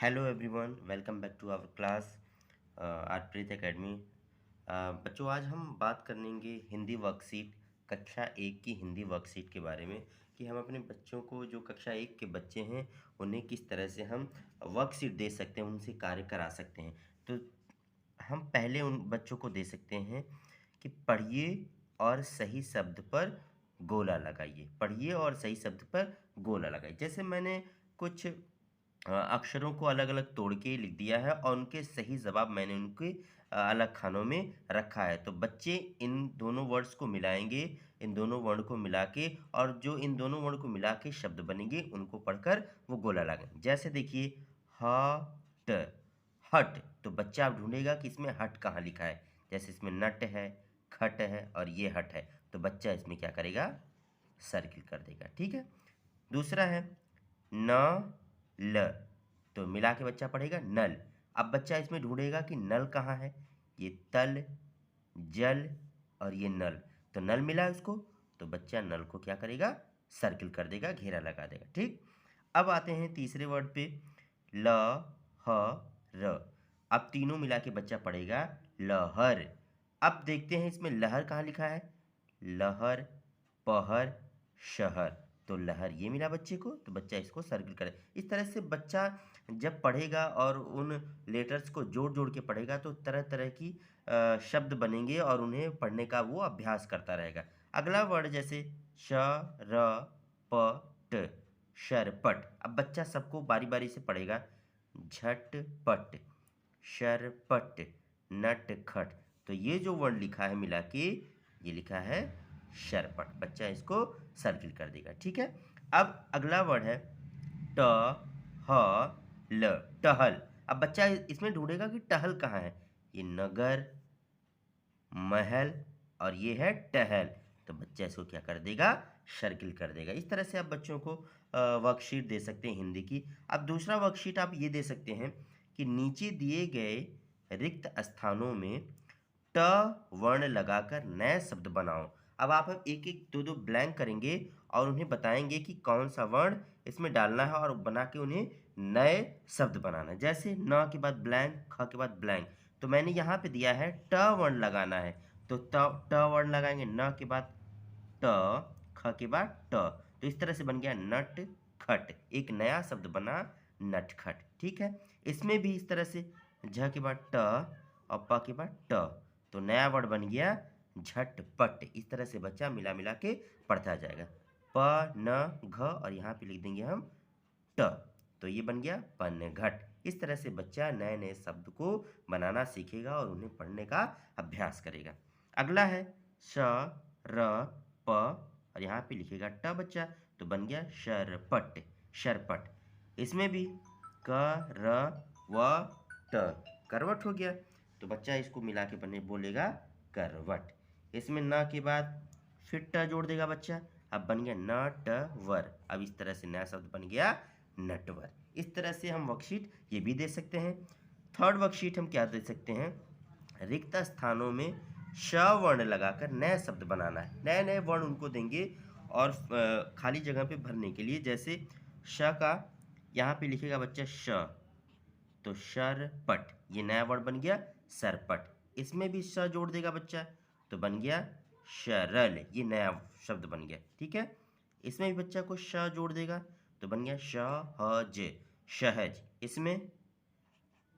Hello everyone, welcome back to our class Artpreet academy. बच्चों, आज हम बात करेंगे हिंदी वर्कशीट कक्षा एक की हिंदी वर्कशीट के बारे में कि हम अपने बच्चों को, जो कक्षा एक के बच्चे हैं, उन्हें किस तरह से हम वर्कशीट दे सकते हैं, उनसे कार्य करा सकते हैं। तो हम पहले उन बच्चों को दे सकते हैं कि पढ़िए और सही शब्द पर गोला लगाइए। पढ़िए और सही शब्द पर गोला लगाइए। जैसे मैंने कुछ अक्षरों को अलग अलग तोड़ के लिख दिया है और उनके सही जवाब मैंने उनके अलग खानों में रखा है। तो बच्चे इन दोनों वर्ड्स को मिलाएंगे, इन दोनों वर्ण को मिला के, और जो इन दोनों वर्ण को मिला के शब्द बनेंगे उनको पढ़कर वो गोला लगाएंगे। जैसे देखिए, हट, हट। तो बच्चा अब ढूंढेगा कि इसमें हट कहाँ लिखा है। जैसे इसमें नट है, खट है और ये हट है, तो बच्चा इसमें क्या करेगा, सर्किल कर देगा। ठीक है। दूसरा है न ल, तो मिला के बच्चा पढ़ेगा नल। अब बच्चा इसमें ढूंढेगा कि नल कहाँ है। ये तल, जल और ये नल, तो नल मिला इसको, तो बच्चा नल को क्या करेगा, सर्किल कर देगा, घेरा लगा देगा। ठीक। अब आते हैं तीसरे वर्ड पे, ल, ह, र। अब तीनों मिला के बच्चा पढ़ेगा लहर। अब देखते हैं इसमें लहर कहाँ लिखा है, लहर, पहर, शहर। तो लहर ये मिला बच्चे को, तो बच्चा इसको सर्किल करे। इस तरह से बच्चा जब पढ़ेगा और उन लेटर्स को जोड़ जोड़ के पढ़ेगा तो तरह तरह की शब्द बनेंगे और उन्हें पढ़ने का वो अभ्यास करता रहेगा। अगला वर्ड जैसे श, र, प, ट, शरपट। अब बच्चा सबको बारी बारी से पढ़ेगा, झटपट, शरपट, नटखट। तो ये जो वर्ड लिखा है मिला के, ये लिखा है शरपट। बच्चा इसको सर्किल कर देगा। ठीक है। अब अगला वर्ड है ट, ह, ल, टहल। अब बच्चा इसमें ढूंढेगा कि टहल कहाँ है। ये नगर, महल और ये है टहल, तो बच्चा इसको क्या कर देगा, सर्किल कर देगा। इस तरह से आप बच्चों को वर्कशीट दे सकते हैं हिंदी की। अब दूसरा वर्कशीट आप ये दे सकते हैं कि नीचे दिए गए रिक्त स्थानों में ट वर्ण लगाकर नए शब्द बनाओ। अब आप एक एक दो दो ब्लैंक करेंगे और उन्हें बताएंगे कि कौन सा वर्ण इसमें डालना है और बना के उन्हें नए शब्द बनाना है। जैसे न के बाद ब्लैंक, ख के बाद ब्लैंक। तो मैंने यहाँ पे दिया है ट वर्ण लगाना है, तो ट वर्ण लगाएंगे, न के बाद ट, ख के बाद ट। तो इस तरह से बन गया नट खट, एक नया शब्द बना नटखट। ठीक है। इसमें भी इस तरह से झ के बाद ट और प के बाद ट, तो नया वर्ड बन गया झटपट। इस तरह से बच्चा मिला मिला के पढ़ता जाएगा। प, न, घ और यहाँ पे लिख देंगे हम ट, तो ये बन गया पनघट। इस तरह से बच्चा नए नए शब्द को बनाना सीखेगा और उन्हें पढ़ने का अभ्यास करेगा। अगला है श, र, प और यहाँ पे लिखेगा ट बच्चा, तो बन गया शरपट, शरपट। इसमें भी क, र, व, ट, करवट हो गया, तो बच्चा इसको मिला के बने बोलेगा करवट। इसमें न के बाद फिर ट जोड़ देगा बच्चा, अब बन गया नटवर। अब इस तरह से नया शब्द बन गया नटवर। इस तरह से हम वर्कशीट ये भी दे सकते हैं। थर्ड वर्कशीट हम क्या दे सकते हैं, रिक्त स्थानों में श वर्ण लगाकर नए शब्द बनाना है। नए नए वर्ण उनको देंगे और खाली जगह पे भरने के लिए। जैसे श का यहाँ पे लिखेगा बच्चा श, तो शरपट, ये नया वर्ड बन गया सरपट। इसमें भी श जोड़ देगा बच्चा, तो बन गया शरल, ये नया शब्द बन गया। ठीक है। इसमें भी बच्चा को श जोड़ देगा, तो बन गया सहज, सहज। इसमें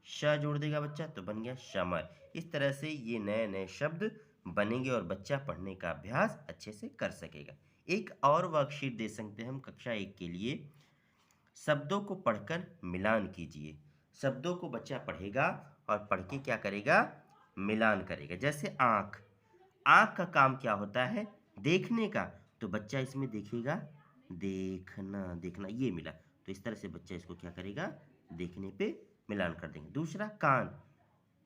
श जोड़ देगा बच्चा, तो बन गया शमर। इस तरह से ये नए नए शब्द बनेंगे और बच्चा पढ़ने का अभ्यास अच्छे से कर सकेगा। एक और वर्कशीट दे सकते हैं हम कक्षा एक के लिए, शब्दों को पढ़कर मिलान कीजिए। शब्दों को बच्चा पढ़ेगा और पढ़ के क्या करेगा, मिलान करेगा। जैसे आँख, आँख का काम क्या होता है, देखने का, तो बच्चा इसमें देखेगा, देखना, देखना, ये मिला, तो इस तरह से बच्चा इसको क्या करेगा, देखने पे मिलान कर देंगे। दूसरा कान,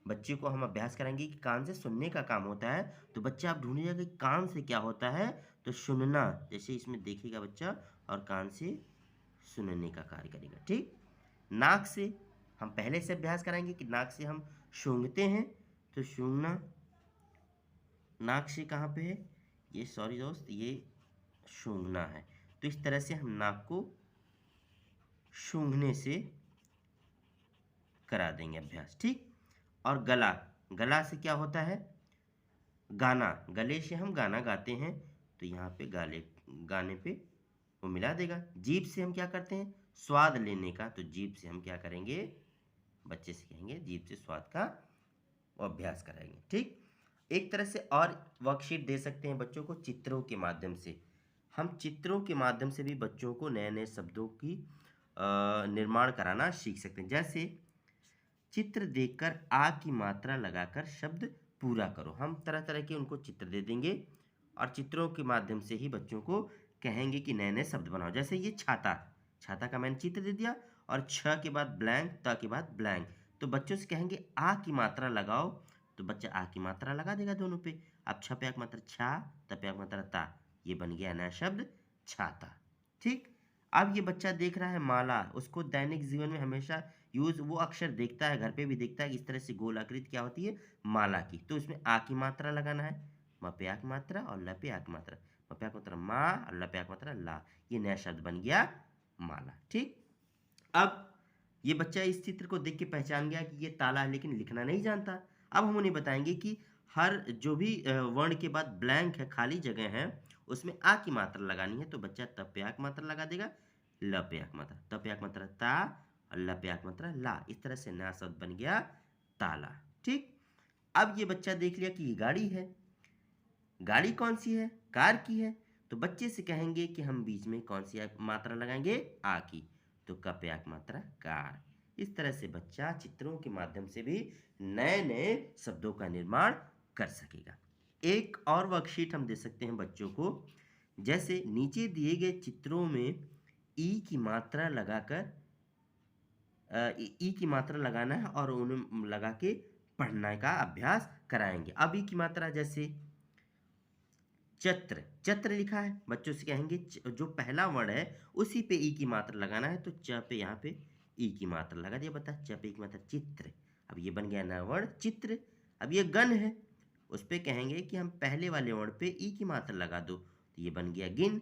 बच्चे को हम अभ्यास कराएंगे कि कान से सुनने का काम होता है, तो बच्चा आप ढूंढिएगा कि कान से क्या होता है, तो सुनना। जैसे इसमें देखेगा बच्चा और कान से सुनने का कार्य करेगा। ठीक। नाक से हम पहले से अभ्यास कराएंगे कि नाक से हम सूंघते हैं, तो सूंघना, नाक से कहाँ पे है, ये सॉरी दोस्त, ये सूंघना है। तो इस तरह से हम नाक को सूंघने से करा देंगे अभ्यास, ठीक। और गला, गला से क्या होता है, गाना, गले से हम गाना गाते हैं, तो यहाँ पे गाने पे वो मिला देगा। जीभ से हम क्या करते हैं, स्वाद लेने का, तो जीभ से हम क्या करेंगे, बच्चे से कहेंगे जीभ से स्वाद का वो अभ्यास कराएंगे, ठीक। एक तरह से और वर्कशीट दे सकते हैं बच्चों को चित्रों के माध्यम से। हम चित्रों के माध्यम से भी बच्चों को नए नए शब्दों की निर्माण कराना सीख सकते हैं। जैसे चित्र देखकर आ की मात्रा लगाकर शब्द पूरा करो। हम तरह तरह के उनको चित्र दे देंगे और चित्रों के माध्यम से ही बच्चों को कहेंगे कि नए नए शब्द बनाओ। जैसे ये छाता, छाता का मैंने चित्र दे दिया और छ के बाद ब्लैंक, त के बाद ब्लैंक, तो बच्चों से कहेंगे आ की मात्रा लगाओ, तो बच्चा आ की मात्रा लगा देगा दोनों पे। अब छ पे आ की मात्रा छा, त पे आ की मात्रा ता, ये बन गया नया शब्द छाता, ठीक। अब ये बच्चा देख रहा है माला, उसको दैनिक जीवन में हमेशा यूज, वो अक्सर देखता है, घर पे भी देखता है कि इस तरह से गोल आकृति क्या होती है, माला की, तो इसमें आ की मात्रा लगाना है, म पे आ की मात्रा और ल पे आ की मात्रा, म पे आ की मात्रा मा और ल पे आ की मात्रा ला, ये नया शब्द बन गया माला, ठीक। अब ये बच्चा इस चित्र को देख के पहचान गया कि ये ताला है, लेकिन लिखना नहीं जानता। अब हम उन्हें बताएंगे कि हर जो भी वर्ण के बाद ब्लैंक है, खाली जगह है, उसमें आ की मात्रा लगानी है, तो बच्चा त पे आ की मात्रा लगा देगा, ल पे आ की मात्रा, त पे आ की मात्रा ता और ल पे आ की मात्रा ला, इस तरह से नया शब्द बन गया ताला, ठीक। अब ये बच्चा देख लिया कि ये गाड़ी है, गाड़ी कौन सी है, कार की है, तो बच्चे से कहेंगे कि हम बीच में कौन सी मात्रा लगाएंगे, आ की, तो क पे आ की मात्रा कार। इस तरह से बच्चा चित्रों के माध्यम से भी नए नए शब्दों का निर्माण कर सकेगा। एक और वर्कशीट हम दे सकते हैं बच्चों को। जैसे नीचे दिए गए चित्रों में ई की मात्रा लगाकर ई की मात्रा लगाना है और उन्हें लगा के पढ़ने का अभ्यास कराएंगे। अब ई की मात्रा, जैसे चत्र, चत्र लिखा है, बच्चों से कहेंगे जो पहला वर्ण है उसी पे ई की मात्रा लगाना है, तो च पे यहाँ पे ई की मात्रा लगा दिया, बता च पे ई की मात्रा चित्र। अब ये बन गया नया वर्ण चित्र। अब ये गण है, उस पे कहेंगे कि हम पहले वाले वर्ण पे ई की मात्रा लगा दो, तो ये बन गया गिन।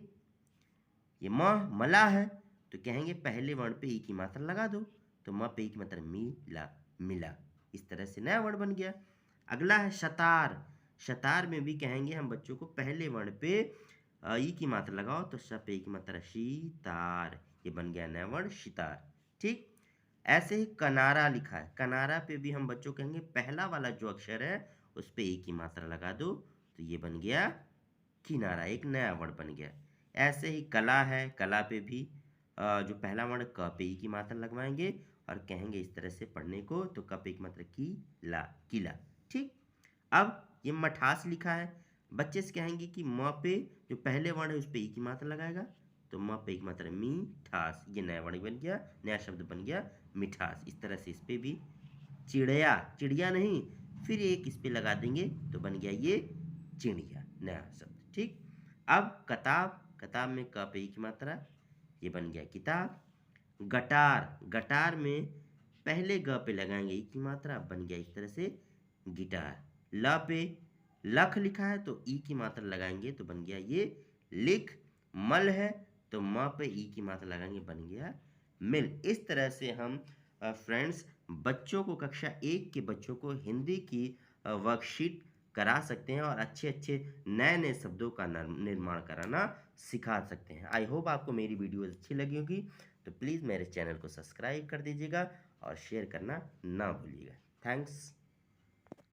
ये मला है, तो कहेंगे पहले वर्ण पे ई की मात्रा लगा दो, तो म पे ई की मात्रा मिला, मिला। इस तरह से नया वर्ण बन गया। अगला है शतार, शतार में भी कहेंगे हम बच्चों को पहले वर्ण पे ई की मात्रा लगाओ, तो श पे ई की मात्रा शीतार, ये बन गया नया वर्ण शितार, ठीक। ऐसे ही कनारा लिखा है, कनारा पे भी हम बच्चों कहेंगे पहला वाला जो अक्षर है उस पे ई की मात्रा लगा दो, तो ये बन गया किनारा, एक नया वर्ण बन गया। ऐसे ही कला है, कला पे भी जो पहला वर्ण क पे ई की मात्रा लगवाएंगे और कहेंगे इस तरह से पढ़ने को, तो क पे ई की मात्रा की ला, किला, ठीक। अब ये मठास लिखा है, बच्चे से कहेंगे कि म पे जो पहले वर्ण है उस पे ई की मात्रा लगाएगा, तो म पे ई की मात्रा मीठास, ये नया वर्ण बन गया, नया शब्द बन गया मिठास। इस तरह से इस पे भी चिड़िया, चिड़िया नहीं, फिर एक इस पे लगा देंगे तो बन गया ये चिड़िया, नया शब्द, ठीक। अब कताब, कताब में क पे ई की मात्रा, ये बन गया किताब। गटार, गटार में पहले ग पे लगाएंगे ई की मात्रा, बन गया इस तरह से गिटार। ल पे लख लिखा है, तो ई की मात्रा लगाएंगे तो बन गया ये लिख। मल है, तो म पे ई की मात्रा लगाएंगे, बन गया मिल। इस तरह से हम फ्रेंड्स बच्चों को, कक्षा 1 के बच्चों को हिंदी की वर्कशीट करा सकते हैं और अच्छे अच्छे नए नए शब्दों का निर्माण कराना सिखा सकते हैं। आई होप आपको मेरी वीडियो अच्छी लगी होगी, तो प्लीज़ मेरे चैनल को सब्सक्राइब कर दीजिएगा और शेयर करना ना भूलिएगा। थैंक्स।